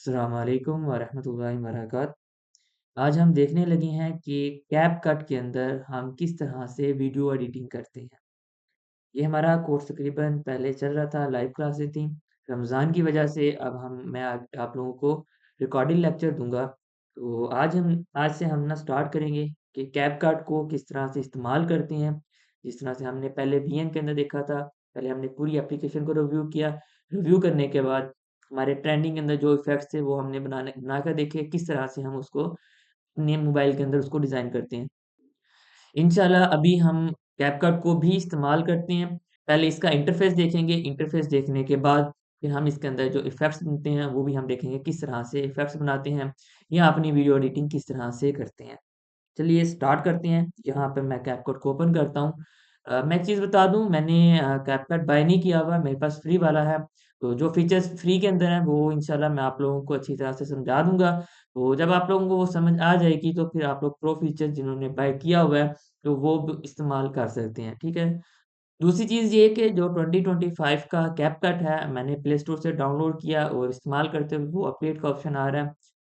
अस्सलाम वालेकुम वरहमतुल्लाहि वबरकातुहू। आज हम देखने लगे हैं कि कैपकट के अंदर हम किस तरह से वीडियो एडिटिंग करते हैं। ये हमारा कोर्स तकरीबन पहले चल रहा था, लाइव क्लासेस थी। रमज़ान की वजह से अब मैं आप लोगों को रिकॉर्डिंग लेक्चर दूँगा। तो आज से हम ना स्टार्ट करेंगे कि कैपकट को किस तरह से इस्तेमाल करते हैं। जिस तरह से हमने पहले वीएन के अंदर देखा था, पहले हमने पूरी एप्लीकेशन को रिव्यू किया। रिव्यू करने के बाद हमारे ट्रेंडिंग के अंदर जो इफ़ेक्ट्स थे वो हमने बनाकर देखे, किस तरह से हम उसको अपने मोबाइल के अंदर उसको डिज़ाइन करते हैं। इंशाल्लाह अभी हम कैपकट को भी इस्तेमाल करते हैं। पहले इसका इंटरफ़ेस देखेंगे, इंटरफ़ेस देखने के बाद फिर हम इसके अंदर जो इफ़ेक्ट्स बनते हैं, वो भी हम देखेंगे किस तरह से इफ़ेक्ट्स बनाते हैं या अपनी वीडियो एडिटिंग किस तरह से करते हैं। चलिए स्टार्ट करते हैं। यहाँ पे मैं कैपकट को ओपन करता हूँ। मैं एक चीज़ बता दूँ, मैंने कैपकट बाय नहीं किया हुआ है, मेरे पास फ्री वाला है। तो जो फीचर्स फ्री के अंदर हैं वो इंशाल्लाह मैं आप लोगों को अच्छी तरह से समझा दूँगा। तो जब आप लोगों को वो समझ आ जाएगी तो फिर आप लोग प्रो फीचर्स जिन्होंने बाय किया हुआ है, तो वो ब इस्तेमाल कर सकते हैं, ठीक है? दूसरी चीज़ ये कि जो 2025 का कैपकट है, मैंने प्ले स्टोर से डाउनलोड किया और इस्तेमाल करते हुए वो अपडेट का ऑप्शन आ रहा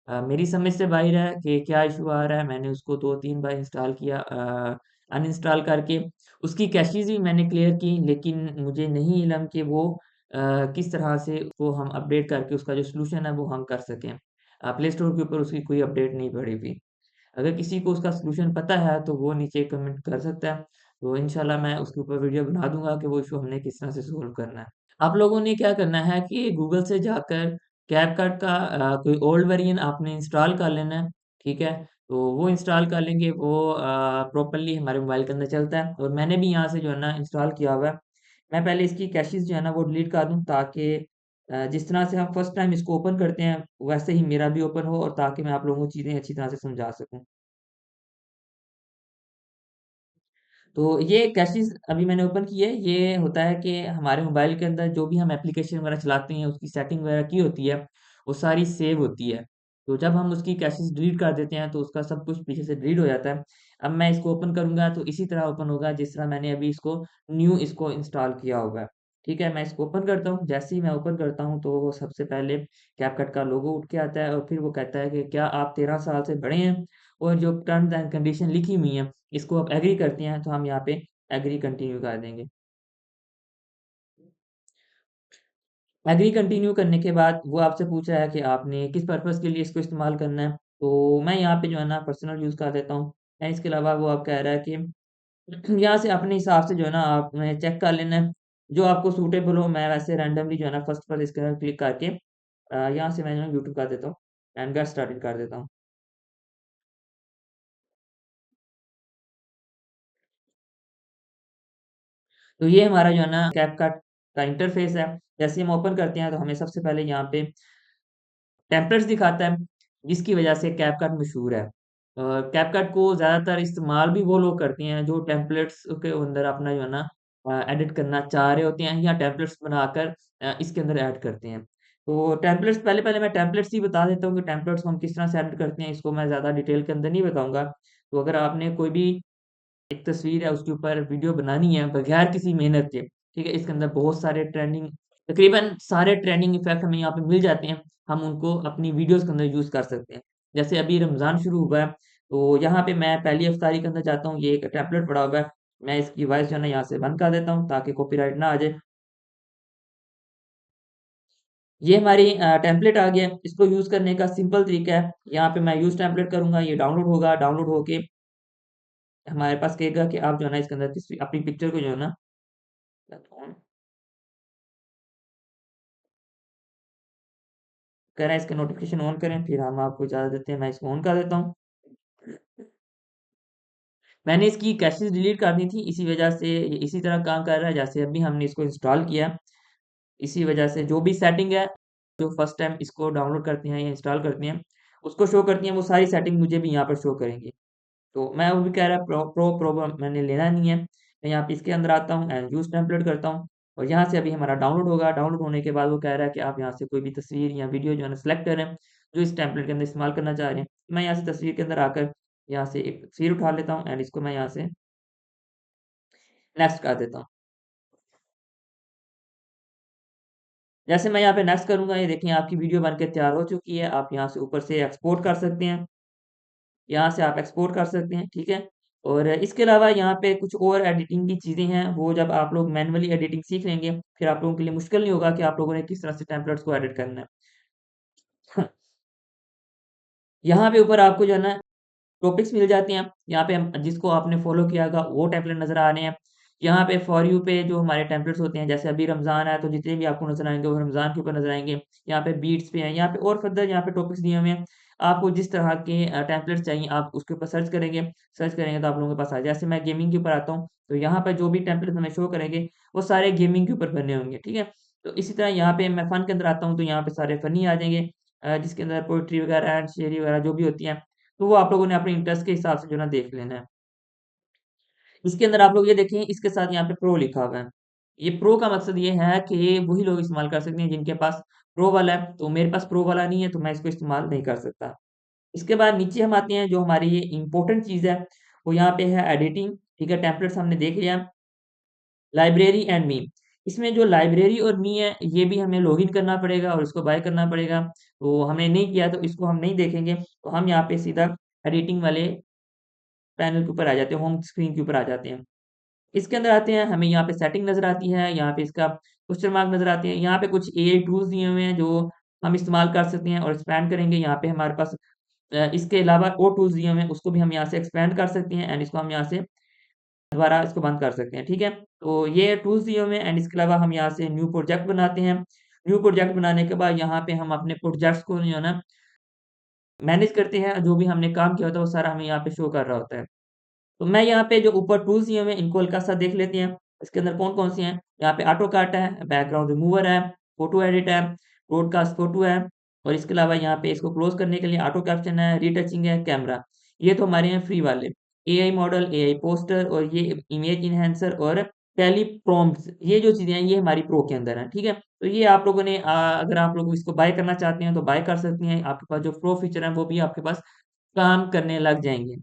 है। मेरी समझ से बाहर है कि क्या इश्यू आ रहा है, मैंने उसको 2-3 बार इंस्टॉल किया अनइंस्टॉल करके। उसकी कैशेज़ भी मैंने क्लियर की, लेकिन मुझे नहीं इल्म कि वो किस तरह से उसको हम अपडेट करके उसका जो सॉल्यूशन है वो हम कर सकें। प्ले स्टोर के ऊपर उसकी कोई अपडेट नहीं पड़ी हुई। अगर किसी को उसका सॉल्यूशन पता है तो वो नीचे कमेंट कर सकता है। तो इंशाल्लाह मैं उसके ऊपर वीडियो बना दूँगा कि वो इश्यू हमने किस तरह से सॉल्व करना है। आप लोगों ने क्या करना है कि गूगल से जाकर कैपकट का कोई ओल्ड वर्ज़न आपने इंस्टॉल कर लेना है, ठीक है? तो वो इंस्टॉल कर लेंगे, वो प्रॉपर्ली हमारे मोबाइल के अंदर चलता है और मैंने भी यहाँ से जो है ना इंस्टॉल किया हुआ है। मैं पहले इसकी कैशेज़ जो है ना वो डिलीट कर दूँ ताकि जिस तरह से हम फर्स्ट टाइम इसको ओपन करते हैं, वैसे ही मेरा भी ओपन हो और ताकि मैं आप लोगों को चीज़ें अच्छी तरह से समझा सकूँ। तो ये कैशेज़ अभी मैंने ओपन की है, ये होता है कि हमारे मोबाइल के अंदर जो भी हम एप्लीकेशन वगैरह चलाते हैं, उसकी सेटिंग वगैरह की होती है, वो सारी सेव होती है। तो जब हम उसकी कैशेज़ डिलीट कर देते हैं, तो उसका सब कुछ पीछे से डिलीट हो जाता है। अब मैं इसको ओपन करूँगा, तो इसी तरह ओपन होगा, जिस तरह मैंने अभी इसको इंस्टॉल किया हुआ है। ठीक है, मैं इसको ओपन करता हूँ, जैसे ही मैं ओपन करता हूँ, तो वो सबसे पहले कैपकट का लोगो उठ के आता है और फिर वो कहता है कि क्या आप 13 साल से बड़े हैं? और जो टर्म्स एंड कंडीशन लिखी हुई हैं, इसको आप एग्री करते हैं, तो हम यहाँ पे एग्री कंटिन्यू कर देंगे। एग्री कंटिन्यू करने के बाद वो आपसे पूछ रहा है कि आपने किस पर्पज़ के लिए इसको इस्तेमाल करना है, तो मैं यहाँ पे जो है ना पर्सनल यूज़ कर देता हूँ। एंड इसके अलावा वो आप कह रहा है कि यहाँ से अपने हिसाब से जो है ना आपने चेक कर लेना है, जो आपको सूटेबल हो। मैं वैसे रैंडमली जो है ना फर्स्ट पर इसके क्लिक करके यहाँ से मैं जो है यूट्यूब कर देता हूँ एंड गेट स्टार्टेड कर देता हूँ। तो ये हमारा जो है ना कैपकट का इंटरफ़ेस है। जैसे ही हम ओपन करते हैं तो हमें सबसे पहले यहाँ पे टेम्पलेट्स दिखाता है, जिसकी वजह से कैपकट मशहूर है। कैपकट को ज़्यादातर इस्तेमाल भी वो लोग करते हैं जो टेम्पलेट्स के अंदर अपना जो है ना एडिट करना चाह रहे होते हैं या टेम्पलेट्स बनाकर इसके अंदर ऐड करते हैं। तो टेम्पलेट्स पहले-पहले मैं टेम्पलेट्स ही बता देता हूँ कि टेम्पलेट्स को हम किस तरह से एडिट करते हैं, इसको मैं ज़्यादा डिटेल के अंदर नहीं बताऊँगा। तो अगर आपने कोई भी एक तस्वीर है उसके ऊपर वीडियो बनानी है बगैर किसी मेहनत के, ठीक है? इसके अंदर बहुत सारे ट्रेंडिंग तकरीबन सारे ट्रेंडिंग इफ़ेक्ट हमें यहाँ पे मिल जाते हैं। हम उनको अपनी वीडियोज़ के अंदर यूज़ कर सकते हैं। जैसे अभी रमज़ान शुरू हुआ है, तो यहाँ पे मैं पहली इफ्तारी के अंदर जाता हूँ, ये एक टेम्पलेट पड़ा हुआ है। मैं इसकी वॉइस जो है ना यहाँ से बंद कर देता हूँ ताकि कॉपीराइट ना आ जाए। ये हमारी टेम्पलेट आ गया है। इसको यूज़ करने का सिंपल तरीका है, यहाँ पे मैं यूज़ टेम्पलेट करूँगा, ये डाउनलोड होगा, डाउनलोड होके हमारे पास कहेगा कि आप जो है ना इसके अंदर किसी अपनी पिक्चर को जो है ना कह रहा है इसका नोटिफ़िकेशन ऑन करें, फिर हम आपको इजाज़त देते हैं, मैं इसको ऑन कर देता हूँ। मैंने इसकी कैशेज़ डिलीट कर दी थी, इसी वजह से ये इसी तरह काम कर रहा है जैसे अभी हमने इसको इंस्टॉल किया। इसी वजह से जो भी सेटिंग है, जो फर्स्ट टाइम इसको डाउनलोड करते हैं या इंस्टॉल करते हैं, उसको शो करती हैं, वो सारी सेटिंग मुझे भी यहाँ पर शो करेंगी। तो मैं वो भी कह रहा प्रो मैंने लेना नहीं है। मैं यहाँ पे इसके अंदर आता हूँ एंड यूज़ टेम्पलेट करता हूँ और यहाँ से अभी हमारा डाउनलोड होगा। डाउनलोड होने के बाद वो कह रहा है कि आप यहाँ से कोई भी तस्वीर या वीडियो जो है ना सेलेक्ट करें, जो इस टेम्पलेट के अंदर इस्तेमाल करना चाह रहे हैं। मैं यहाँ से तस्वीर के अंदर आकर यहाँ से एक तस्वीर उठा लेता हूँ एंड इसको मैं यहाँ से नेक्स्ट कर देता हूँ। जैसे मैं यहाँ पे नेक्स्ट करूँगा, ये देखिए आपकी वीडियो बन के तैयार हो चुकी है। आप यहाँ से ऊपर से एक्सपोर्ट कर सकते हैं। यहाँ से आप एक्सपोर्ट कर सकते हैं, ठीक है? और इसके अलावा यहाँ पे कुछ और एडिटिंग की चीज़ें हैं, वो जब आप लोग मैनुअली एडिटिंग सीख लेंगे, फिर आप लोगों के लिए मुश्किल नहीं होगा कि आप लोगों ने किस तरह से टेम्पलेट्स को एडिट करना है। यहाँ पे ऊपर आपको जो है ना टॉपिक्स मिल जाते हैं। यहाँ पे हम जिसको आपने फ़ॉलो किया होगा वो टेम्पलेट नज़र आ रहे हैं। यहाँ पे फॉर यू पे जो हमारे टेम्पलेट्स होते हैं, जैसे अभी रमज़ान है तो जितने भी आपको नज़र आएँगे वो रमज़ान के ऊपर नज़र आएँगे। यहाँ पे बीट्स पे हैं, यहाँ पे और फ़र्दर यहाँ पे टॉपिक्स दिए हुए हैं। आपको जिस तरह के टेम्पलेट्स चाहिए आप उसके ऊपर सर्च करेंगे तो आप लोगों के पास आ जैसे मैं गेमिंग के ऊपर आता हूँ, तो यहाँ पे जो भी टेम्पलेट्स हमें शो करेंगे, वो सारे गेमिंग के ऊपर बने होंगे, ठीक है? तो इसी तरह यहाँ पे मैं फ़न के अंदर आता हूँ, तो यहाँ पे सारे फ़नी आ जाएँगे जिसके अंदर पोएट्री वगैरह एंड शेयरी वगैरह जो भी होती हैं, तो वो आप लोगों ने अपने इंटरेस्ट के हिसाब से जो है ना देख लेना है। इसके अंदर आप लोग ये देखें इसके साथ यहाँ पे प्रो लिखा हुआ है। ये प्रो का मकसद ये है कि वही लोग इस्तेमाल कर सकते हैं जिनके पास प्रो वाला है, तो मेरे पास प्रो वाला नहीं है तो मैं इसको इस्तेमाल नहीं कर सकता। इसके बाद नीचे हम आते हैं जो हमारी ये इम्पोर्टेंट चीज़ है, वो यहाँ पे है एडिटिंग, ठीक है? टेम्पलेट्स हमने देख लिया, लाइब्रेरी एंड मीम। इसमें जो लाइब्रेरी और मी है, ये भी हमें लॉगिन करना पड़ेगा और इसको बाय करना पड़ेगा। तो हमने नहीं किया तो इसको हम नहीं देखेंगे, तो हम यहाँ पे सीधा एडिटिंग वाले पैनल के ऊपर आ जाते हैं, होम स्क्रीन के ऊपर आ जाते हैं। इसके अंदर आते हैं, हमें यहाँ पे सेटिंग नज़र आती है, यहाँ पे इसका क्वेश्चन मार्क नज़र आते हैं, यहाँ पे कुछ एआई टूल्स दिए हुए हैं जो हम इस्तेमाल कर सकते हैं और एक्सपैंड करेंगे। यहाँ पे हमारे पास इसके अलावा और टूल्स दिए हुए हैं, उसको भी हम यहाँ से एक्सपैंड कर सकते हैं एंड इसको हम यहाँ से दोबारा इसको बंद कर सकते हैं, ठीक है? तो ये टूल्स दिए हुए हैं एंड इसके अलावा हम यहाँ से न्यू प्रोजेक्ट बनाते हैं। न्यू प्रोजेक्ट बनाने के बाद यहाँ पे हम अपने प्रोजेक्ट्स को जो है ना मैनेज करते हैं, जो भी हमने काम किया होता है वो सारा हमें यहाँ पे शो कर रहा होता है। तो मैं यहाँ पे जो ऊपर टूल्स दिए हुए हैं इनको हल्का-सा देख लेते हैं। इसके अंदर कौन-कौन से हैं? यहाँ पे ऑटो कट है, बैकग्राउंड रिमूवर है, फोटो एडिट है, ब्रॉडकास्ट फोटो है और इसके अलावा यहाँ पे इसको क्लोज़ करने के लिए ऑटो कैप्शन है, रीटचिंग है, कैमरा। ये तो हमारे हैं फ्री वाले। एआई मॉडल, एआई पोस्टर और ये इमेज एनहांसर और टेली प्रॉम्प्ट्स ये जो चीज़ें हैं ये हमारी प्रो के अंदर हैं, ठीक है? तो ये आप लोगों ने अगर आप लोग इसको बाय करना चाहते हैं तो बाय कर सकते हैं। आपके पास जो प्रो फीचर हैं वो भी आपके पास काम करने लग जाएँगे।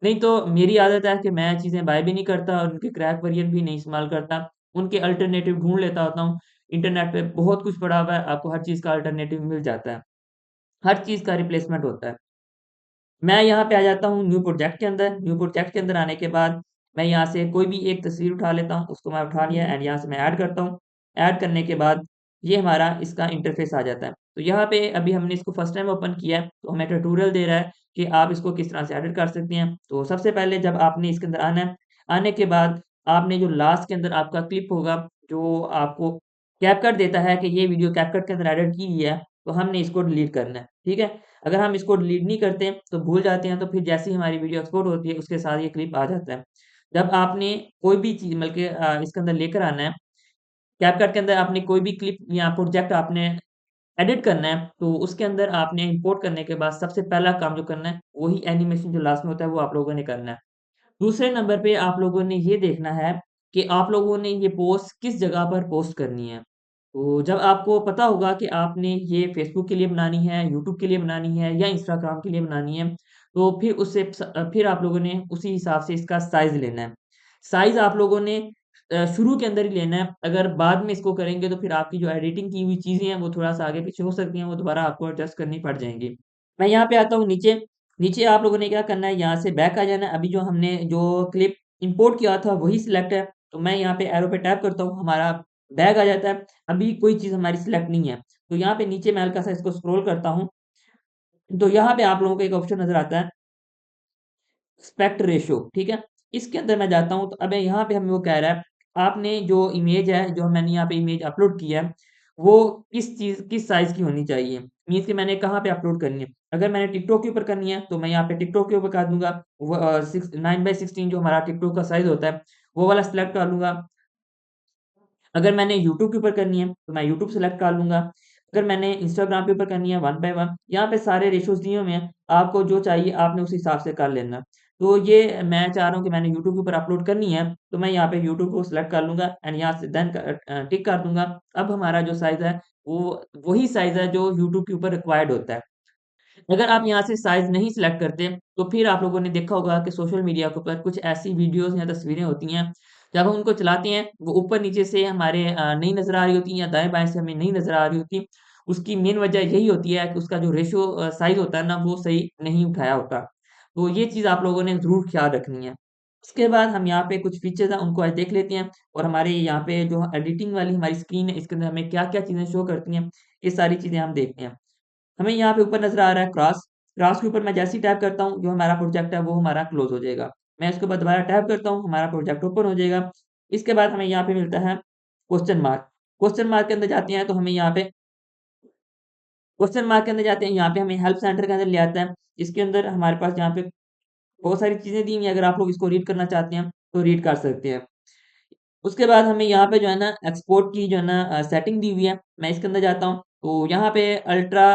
नहीं तो मेरी आदत है कि मैं चीज़ें बाय भी नहीं करता और उनके क्रैक वेरिएंट भी नहीं इस्तेमाल करता। उनके अल्टरनेटिव ढूँढ लेता होता हूँ। इंटरनेट पे बहुत कुछ पड़ा हुआ है, आपको हर चीज़ का अल्टरनेटिव मिल जाता है। हर चीज़ का रिप्लेसमेंट होता है। मैं यहाँ पे आ जाता हूँ न्यू प्रोजेक्ट के अंदर। न्यू प्रोजेक्ट के अंदर आने के बाद मैं यहाँ से कोई भी एक तस्वीर उठा लेता हूँ, उसको मैं उठा लिया एंड यहाँ से मैं ऐड करता हूँ। ऐड करने के बाद ये हमारा इसका इंटरफ़ेस आ जाता है। तो यहाँ पे अभी हमने इसको फर्स्ट टाइम ओपन किया है, तो हमें ट्यूटोरियल दे रहा है कि आप इसको किस तरह से एडिट कर सकते हैं। तो सबसे पहले जब आपने इसके अंदर आना है, आने के बाद आपने जो लास्ट के अंदर आपका क्लिप होगा, जो आपको कैपकट देता है कि ये वीडियो कैपकट के अंदर एडिट की गई है, तो हमने इसको डिलीट करना है, ठीक है? अगर हम इसको डिलीट नहीं करते, तो भूल जाते हैं, तो फिर जैसे ही हमारी वीडियो एक्सपोर्ट होती है, उसके साथ ये क्लिप आ जाता है। जब आपने कोई भी चीज़ बल्कि इसके अंदर लेकर आना है, कैपकट के अंदर आपने कोई भी क्लिप या प्रोजेक्ट आपने एडिट करना है, तो उसके अंदर आपने इम्पोर्ट करने के बाद सबसे पहला काम जो करना है, वही एनिमेशन जो लास्ट में होता है, वो आप लोगों ने करना है। दूसरे नंबर पे आप लोगों ने ये देखना है कि आप लोगों ने ये पोस्ट किस जगह पर पोस्ट करनी है। तो जब आपको पता होगा कि आपने ये फ़ेसबुक के लिए बनानी है, यूट्यूब के लिए बनानी है या इंस्टाग्राम के लिए बनानी है, तो फिर फिर आप लोगों ने उसी हिसाब से इसका साइज़ लेना है। साइज़ आप लोगों ने शुरू के अंदर ही लेना है, अगर बाद में इसको करेंगे तो फिर आपकी जो एडिटिंग की हुई चीज़ें हैं, वो थोड़ा-सा आगे-पीछे हो सकती हैं, वो दोबारा आपको एडजस्ट करनी पड़ जाएँगी। मैं यहाँ पे आता हूँ नीचे, नीचे आप लोगों ने क्या करना है, यहाँ से बैक आ जाना है। अभी जो हमने जो क्लिप इम्पोर्ट किया था वही सिलेक्ट है, तो मैं यहाँ पे एरो पे टैप करता हूँ, हमारा बैक आ जाता है। अभी कोई चीज़ हमारी सिलेक्ट नहीं है, तो यहाँ पे नीचे मैं हल्का-सा इसको स्क्रॉल करता हूँ, तो यहाँ पे आप लोगों को एक ऑप्शन नज़र आता है एस्पेक्ट रेशियो, ठीक है? इसके अंदर मैं जाता हूँ, तो अब यहाँ पे हमें वो कह रहा है, आपने जो इमेज है, जो मैंने यहाँ पे इमेज अपलोड की है, वो किस साइज़ की होनी चाहिए? मीन्स कि मैंने कहाँ पे अपलोड करनी है। अगर मैंने टिकटॉक के ऊपर करनी है, तो मैं यहाँ पे टिकटॉक के ऊपर कर दूँगा। 9/16 जो हमारा टिकटॉक का साइज़ होता है, वो वाला सिलेक्ट कर लूँगा। अगर मैंने यूट्यूब के ऊपर करनी है, तो मैं यूट्यूब सेलेक्ट कर लूँगा। अगर मैंने इंस्टाग्राम के ऊपर करनी है 1 बाय 1 यहाँ पे सारे रेशियोज़ दिए हुए हैं, आपको जो चाहिए आपने उस हिसाब से कर लेना। तो ये मैं चाह रहा हूँ कि मैंने यूट्यूब के ऊपर अपलोड करनी है, तो मैं यहाँ पे यूट्यूब को सिलेक्ट कर लूँगा एंड यहाँ से देन टिक कर दूँगा। अब हमारा जो साइज़ है, वो वही साइज़ है जो यूट्यूब के ऊपर रिक्वायर्ड होता है। अगर आप यहाँ से साइज़ नहीं सिलेक्ट करते, तो फिर आप लोगों ने देखा होगा कि सोशल मीडिया के ऊपर कुछ ऐसी वीडियोज़ या तस्वीरें होती हैं, जब हम उनको चलाते हैं, वो ऊपर-नीचे से हमारे नहीं नज़र आ रही होती या दाएँ-बाएँ से हमें नहीं नज़र आ रही होती। उसकी मेन वजह यही होती है कि उसका जो रेशियो साइज़ होता है ना, वो सही नहीं उठाया होता। तो ये चीज़ आप लोगों ने ज़रूर ख़्याल रखनी है। इसके बाद हम यहाँ पे कुछ फीचर्स हैं, उनको आज देख लेते हैं और हमारे यहाँ पे जो एडिटिंग वाली हमारी स्क्रीन है, इसके अंदर हमें क्या-क्या चीज़ें शो करती हैं, ये सारी चीज़ें हम देखते हैं। हमें यहाँ पे ऊपर नज़र आ रहा है क्रॉस, क्रॉस के ऊपर मैं जैसे ही टैप करता हूँ, जो हमारा प्रोजेक्ट है वो हमारा क्लोज़ हो जाएगा। मैं इसके ऊपर दोबारा टैप करता हूँ, हमारा प्रोजेक्ट ओपन हो जाएगा। इसके बाद हमें यहाँ पे मिलता है क्वेश्चन मार्क। क्वेश्चन मार्क के अंदर जाते हैं तो हमें यहाँ पे क्वेश्चन मार्क के अंदर जाते हैं, यहाँ पे हमें हेल्प सेंटर के अंदर ले आता है। इसके अंदर हमारे पास यहाँ पे बहुत सारी चीज़ें दी हुई हैं, अगर आप लोग इसको रीड करना चाहते हैं, तो रीड कर सकते हैं। उसके बाद हमें यहाँ पे जो है ना एक्सपोर्ट की जो है ना सेटिंग दी हुई है। मैं इसके अंदर जाता हूँ, तो यहाँ पे अल्ट्रा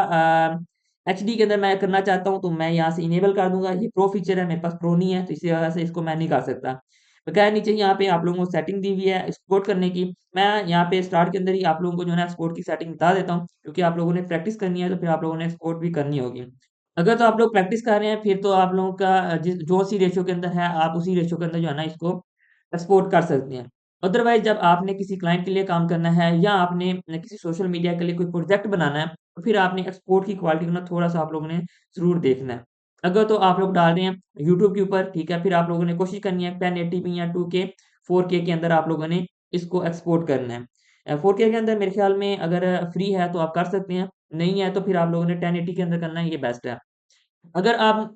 एचडी के अंदर मैं करना चाहता हूँ, तो मैं यहाँ से इनेबल कर दूँगा। ये प्रो फीचर है, मेरे पास प्रो नहीं है, तो इसी वजह से इसको मैं नहीं कर सकता। बकाया नीचे यहाँ पे आप लोगों को सेटिंग दी हुई है एक्सपोर्ट करने की। मैं यहाँ पे स्टार्ट के अंदर ही आप लोगों को जो है ना एक्सपोर्ट की सेटिंग बता देता हूँ, क्योंकि आप लोगों ने प्रैक्टिस करनी है, तो फिर आप लोगों ने एक्सपोर्ट भी करनी होगी। अगर तो आप लोग प्रैक्टिस कर रहे हैं, फिर तो आप लोगों का जिस जो-सी रेशियो के अंदर है, आप उसी रेशियो के अंदर जो है ना इसको एक्सपोर्ट कर सकते हैं। अदरवाइज़ जब आपने किसी क्लाइंट के लिए काम करना है या आपने किसी सोशल मीडिया के लिए कोई प्रोजेक्ट बनाना है, तो फिर आपने एक्सपोर्ट की क्वालिटी को ना थोड़ा-सा आप लोगों ने ज़रूर देखना है। अगर तो आप लोग डाल रहे हैं यूट्यूब के ऊपर, ठीक है, फिर आप लोगों ने कोशिश करनी है 1080p या 2K, 4K के अंदर आप लोगों ने इसको एक्सपोर्ट करना है। 4K के अंदर मेरे ख़्याल में अगर फ्री है तो आप कर सकते हैं, नहीं है तो फिर आप लोगों ने 1080 के अंदर करना है, ये बेस्ट है। अगर आप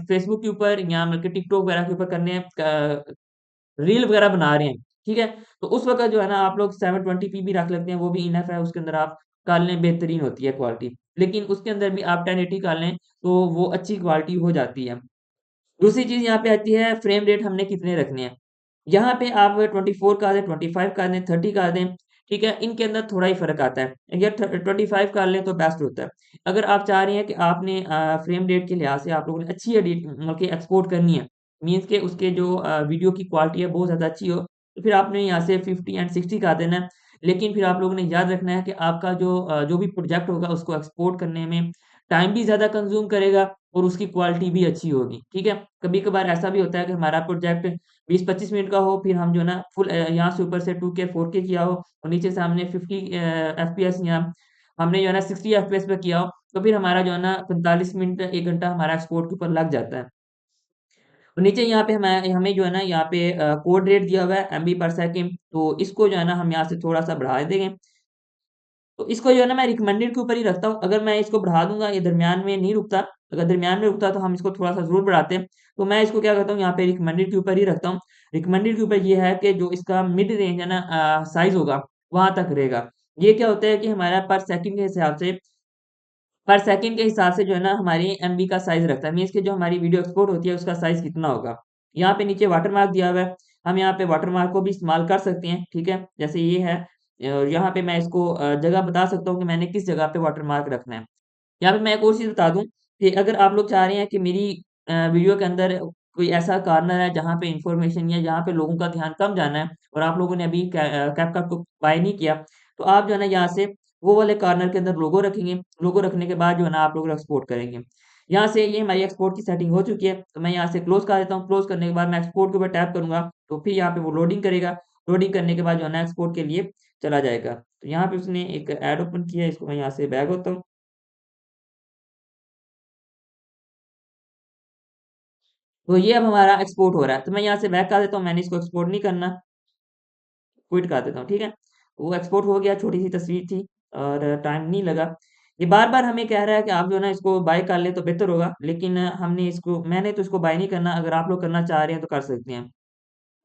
फ़ेसबुक के ऊपर या बल्कि टिकटॉक वगैरह के ऊपर करने हैं रील वगैरह बना रहे हैं, ठीक है? तो उस वक़्त जो है ना आप लोग 720p भी रख लेते हैं, वो भी इनफ है, उसके अंदर आप कर लें, बेहतरीन होती है क्वालिटी। लेकिन उसके अंदर भी आप 1080 कर लें, तो वो अच्छी क्वालिटी हो जाती है। दूसरी चीज़ यहाँ पे आती है फ्रेम रेट हमने कितने रखने हैं। यहाँ पे आप 24 कर दें, 25 कर दें, 30 कर दें, ठीक है? इनके अंदर थोड़ा ही फ़र्क आता है। या 25 कर लें तो बेस्ट होता है। अगर आप चाह रहे हैं कि आपने फ्रेम रेट के लिहाज़ से आप लोगों ने अच्छी मतलब कि एक्सपोर्ट करनी है, मीन्स के उसके जो वीडियो की क्वालिटी है बहुत ज़्यादा अच्छी हो, तो फिर आपने यहाँ से 50 एंड 60 कर देना है। लेकिन फिर आप लोगों ने याद रखना है कि आपका जो भी प्रोजेक्ट होगा उसको एक्सपोर्ट करने में टाइम भी ज़्यादा कंज़्यूम करेगा और उसकी क्वालिटी भी अच्छी होगी, ठीक है? कभी-कभार ऐसा भी होता है कि हमारा प्रोजेक्ट 20-25 मिनट का हो, फिर हम जो है ना फुल यहाँ से ऊपर से 2K 4K किया हो और नीचे से हमने 50 एफपीएस या हमने जो है ना 60 एफपीएस पे किया हो, तो फिर हमारा जो है ना 45 मिनट 1 घंटा हमारा एक्सपोर्ट के ऊपर लग जाता है। और नीचे यहाँ पे हमें हमें जो है ना यहाँ पे कोड रेट दिया हुआ है एमबी पर सेकंड, तो इसको जो है ना हम यहाँ से थोड़ा-सा बढ़ा देंगे। तो इसको जो है ना मैं रिकमेंडेड के ऊपर ही रखता हूँ। अगर मैं इसको बढ़ा दूँगा, ये दरमियान में नहीं रुकता। अगर दरमियान में रुकता तो हम इसको थोड़ा-सा ज़रूर बढ़ाते। तो मैं इसको क्या करता हूँ यहाँ पे रिकमेंडेड के ऊपर ही रखता हूँ। रिकमेंडेड के ऊपर ये है कि जो इसका मिड रेंज है ना साइज़ होगा, वहाँ तक रहेगा। ये क्या होता है कि हमारा पर सेकंड के हिसाब से जो है ना हमारी एमबी का साइज़ रखता है। मीन्स कि जो हमारी वीडियो एक्सपोर्ट होती है उसका साइज़ कितना होगा। यहाँ पे नीचे वाटरमार्क दिया हुआ है। हम यहाँ पे वाटरमार्क को भी इस्तेमाल कर सकते हैं, ठीक है? जैसे ये है यहाँ पे मैं इसको जगह बता सकता हूँ कि मैंने किस जगह पे वाटरमार्क रखना है। यहाँ पे मैं एक और चीज़ बता दूँ कि अगर आप लोग चाह रहे हैं कि मेरी वीडियो के अंदर कोई ऐसा कॉर्नर है जहाँ पे इन्फॉर्मेशन या जहाँ पे लोगों का ध्यान कम जाना है और आप लोगों ने अभी कैपकट को बाय नहीं किया, तो आप जो है ना यहाँ से वो वाले कॉर्नर के अंदर लोगो रखेंगे। लोगो रखने के बाद जो है ना आप लोग एक्सपोर्ट करेंगे। यहाँ से ये हमारी एक्सपोर्ट की सेटिंग हो चुकी है, तो मैं यहाँ से क्लोज़ कर देता हूँ। क्लोज़ करने के बाद मैं एक्सपोर्ट के ऊपर टैप करूँगा, तो फिर यहाँ पे वो लोडिंग करेगा। लोडिंग करने के बाद जो है ना एक्सपोर्ट के लिए चला जाएगा। तो यहाँ पे उसने एक ऐड ओपन किया है, इसको मैं यहाँ से बैक होता हूँ। तो ये अब हमारा एक्सपोर्ट हो रहा है, तो मैं यहाँ से बैक कर देता हूँ, मैंने इसको एक्सपोर्ट नहीं करना, क्विट कर देता हूँ, ठीक है? वो एक्सपोर्ट हो गया, छोटी-सी तस्वीर थी और टाइम नहीं लगा। ये बार-बार हमें कह रहा है कि आप जो है ना इसको बाय कर लें तो बेहतर होगा, लेकिन मैंने तो इसको बाय नहीं करना, अगर आप लोग करना चाह रहे हैं तो कर सकते हैं।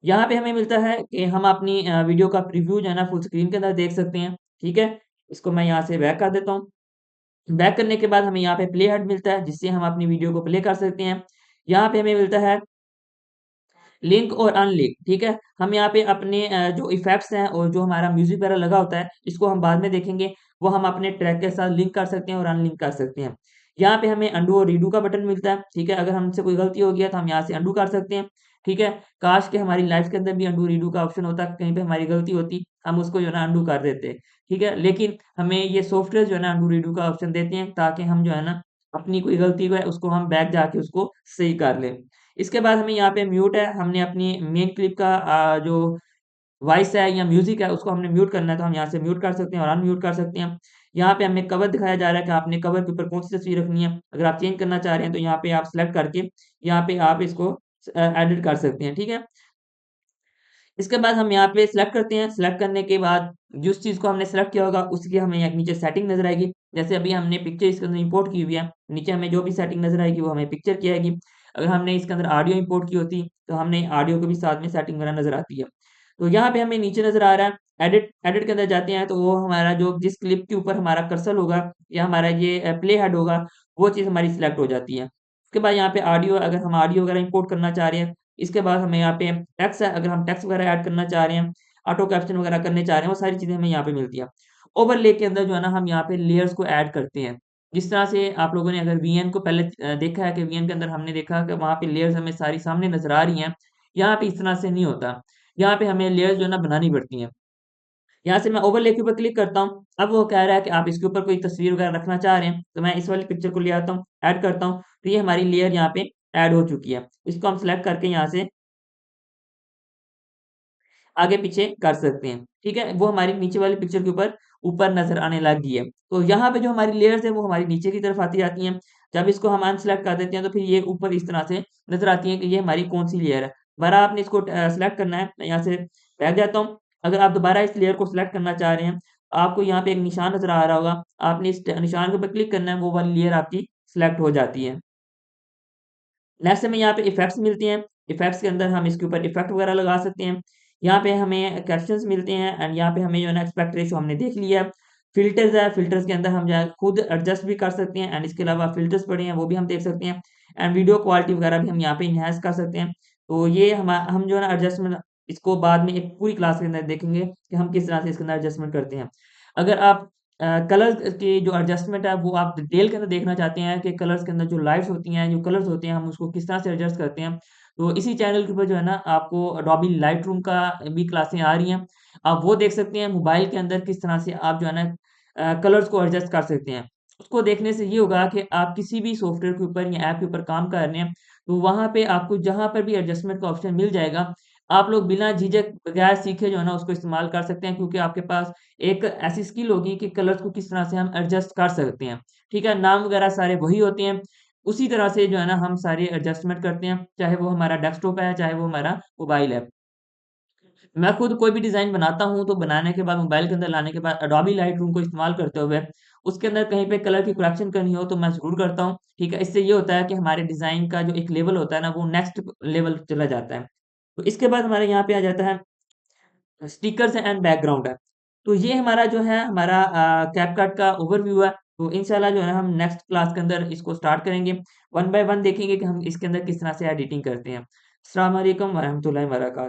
यहाँ पे हमें मिलता है कि हम अपनी वीडियो का प्रीव्यू जो है ना फुल स्क्रीन के अंदर देख सकते हैं, ठीक है? इसको मैं यहाँ से बैक कर देता हूँ। बैक करने के बाद हमें यहाँ पे प्ले हेड मिलता है, जिससे हम अपनी वीडियो को प्ले कर सकते हैं। यहाँ पे हमें मिलता है लिंक और अनलिंक, ठीक है? हम यहाँ पे अपने जो इफ़ेक्ट्स हैं और जो हमारा म्यूज़िक वगैरह लगा होता है, इसको हम बाद में देखेंगे। वो हम अपने ट्रैक के साथ लिंक कर सकते हैं और अनलिंक कर सकते हैं। यहाँ पे हमें अंडू और रीडू का बटन मिलता है, ठीक है? अगर हमसे कोई गलती हो गया तो हम यहाँ से अंडू कर सकते हैं, ठीक है? काश कि हमारी लाइफ़ के अंदर भी अंडू रीडू का ऑप्शन होता, कहीं पे हमारी गलती होती, हम उसको जो है ना अंडू कर देते, ठीक है? लेकिन हमें ये सॉफ्टवेयर जो है ना अंडू रीडू का ऑप्शन देते हैं ताकि हम जो है ना अपनी कोई गलती को है उसको हम बैक जाके उसको सही कर लें। इसके बाद हमें यहाँ पे म्यूट है, हमने अपनी मेन क्लिप का जो वॉइस है या म्यूज़िक है उसको हमने म्यूट करना है तो हम यहाँ से म्यूट कर सकते हैं और अनम्यूट कर सकते हैं। यहाँ पे हमें कवर दिखाया जा रहा है कि आपने कवर के ऊपर कौन-सी तस्वीर रखनी है। अगर आप चेंज करना चाह रहे हैं तो यहाँ पे आप सिलेक्ट करके यहाँ पे आप इसको एडिट कर सकते हैं, ठीक है? इसके बाद हम यहाँ पे सिलेक्ट करते हैं, सिलेक्ट करने के बाद जिस चीज़ को हमने सिलेक्ट किया होगा उसकी हमें यहाँ नीचे सेटिंग नज़र आएगी। जैसे अभी हमने पिक्चर इसके अंदर इंपोर्ट की हुई है, नीचे हमें जो भी सेटिंग नज़र आएगी वो हमें पिक्चर की आएगी। अगर हमने इसके अंदर ऑडियो इंपोर्ट की होती तो हमने ऑडियो को भी साथ में सेटिंग वगैरह नज़र आती है। तो यहाँ पे हमें नीचे नज़र आ रहा है एडिट, एडिट के अंदर जाते हैं तो वो हमारा जो जिस क्लिप के ऊपर हमारा कर्सर होगा या हमारा ये प्ले हेड होगा, वो चीज़ हमारी सिलेक्ट हो जाती है। उसके बाद यहाँ पे ऑडियो, अगर हम ऑडियो वगैरह इंपोर्ट करना चाह रहे हैं, इसके बाद हमें यहाँ पे टेक्स्ट है, अगर हम टेक्स्ट वगैरह ऐड करना चाह रहे हैं, ऑटो कैप्शन वगैरह करने चाह रहे हैं, वो सारी चीज़ें हमें यहाँ पे मिलती है। ओवरले के अंदर जो है ना हम यहाँ पे लेयर्स को ऐड करते हैं। जिस तरह से आप लोगों ने अगर वीएन को पहले देखा है कि वीएन के अंदर हमने देखा कि वहाँ पे लेयर्स हमें सारी सामने नज़र आ रही हैं। यहाँ पे इस तरह से नहीं होता। यहाँ पे हमें लेयर्स जो है ना बनानी पड़ती हैं। यहाँ से मैं ओवरले के ऊपर क्लिक करता हूँ। अब वो कह रहा है कि आप इसके ऊपर कोई तस्वीर वगैरह रखना चाह रहे हैं, तो मैं इस वाली पिक्चर को ले आता हूँ, ऐड करता हूँ, तो ये हमारी लेयर यहाँ पे ऐड हो चुकी है। इसको हम सिलेक्ट करके यहाँ से आगे-पीछे कर सकते हैं, ठीक है? वो हमारी नीचे वाली पिक्चर के ऊपर ऊपर नज़र आने लग गई है। तो यहाँ पे जो हमारी लेयर्स हैं, वो हमारी नीचे की तरफ आती जाती हैं। जब इसको हम अनसेलेक्ट कर देते हैं, तो फिर ये ऊपर इस तरह से नज़र आती है कि ये हमारी कौन-सी लेयर है। दोबारा आपने इसको सेलेक्ट करना है, मैं यहाँ से बैक जाता हूँ। अगर आप दोबारा इस लेयर को सिलेक्ट करना चाह रहे हैं, आपको यहाँ पे एक निशान नज़र आ रहा होगा, आपने इस निशान के ऊपर क्लिक करना है, वो वाली लेयर आपकी सिलेक्ट हो जाती है। नेक्स्ट हमें यहाँ पे इफ़ेक्ट्स मिलती हैं। इफ़ेक्ट्स के अंदर हम इसके ऊपर इफ़ेक्ट वगैरह लगा सकते हैं। यहाँ पे हमें कैप्शंस मिलते हैं एंड यहाँ पे हमें जो है ना एस्पेक्ट रेशियो हमने देख लिया है। फ़िल्टर्स है, फ़िल्टर्स के अंदर हम जो है खुद एडजस्ट भी कर सकते हैं एंड इसके अलावा फ़िल्टर्स पड़े हैं वो भी हम देख सकते हैं एंड वीडियो क्वालिटी वगैरह भी हम यहाँ पे एनहांस कर सकते हैं। तो ये हम जो है ना एडजस्टमेंट इसको बाद में एक पूरी क्लास के अंदर देखेंगे कि हम किस तरह से इसके अंदर एडजस्टमेंट करते हैं। अगर आप कलर्स की जो एडजस्टमेंट है वो आप डिटेल के अंदर देखना चाहते हैं कि कलर्स के अंदर जो लाइट्स होती हैं, जो कलर्स होते हैं, हम उसको किस तरह से एडजस्ट करते हैं। तो इसी चैनल के ऊपर जो है ना आपको अडोबी लाइटरूम का भी क्लासें आ रही हैं। आप वो देख सकते हैं मोबाइल के अंदर किस तरह से आप जो है ना कलर्स को एडजस्ट कर सकते हैं। उसको देखने से ये होगा कि आप किसी भी सॉफ्टवेयर के ऊपर या ऐप के ऊपर काम कर रहे हैं, तो वहाँ पे आपको जहाँ पर भी एडजस्टमेंट का ऑप्शन मिल जाएगा, आप लोग बिना झिझक बगैर सीखे जो है ना उसको इस्तेमाल कर सकते हैं क्योंकि आपके पास एक ऐसी स्किल होगी कि कलर्स को किस तरह से हम एडजस्ट कर सकते हैं, ठीक है? नाम वगैरह सारे वही होते हैं, उसी तरह से जो है ना हम सारे एडजस्टमेंट करते हैं, चाहे वो हमारा डेस्कटॉप है, चाहे वो हमारा मोबाइल है। मैं खुद कोई भी डिज़ाइन बनाता हूँ, तो बनाने के बाद मोबाइल के अंदर लाने के बाद एडोबी लाइटरूम को इस्तेमाल करते हुए, उसके अंदर कहीं पे कलर की करेक्शन करनी हो तो मैं ज़रूर करता हूँ, ठीक है? इससे ये होता है कि हमारे डिज़ाइन का जो एक लेवल होता है ना, वो नेक्स्ट लेवल चला जाता है। तो इसके बाद हमारे यहाँ पे आ जाता है स्टिकर्स एंड बैकग्राउंड है। तो ये हमारा जो है हमारा कैपकट का ओवरव्यू है। तो इंशाल्लाह जो है हम नेक्स्ट क्लास के अंदर इसको स्टार्ट करेंगे। वन बाय वन देखेंगे कि हम इसके अंदर किस तरह से एडिटिंग करते हैं। अस्सलाम वालेकुम व रहमतुल्लाहि व बरकातहू।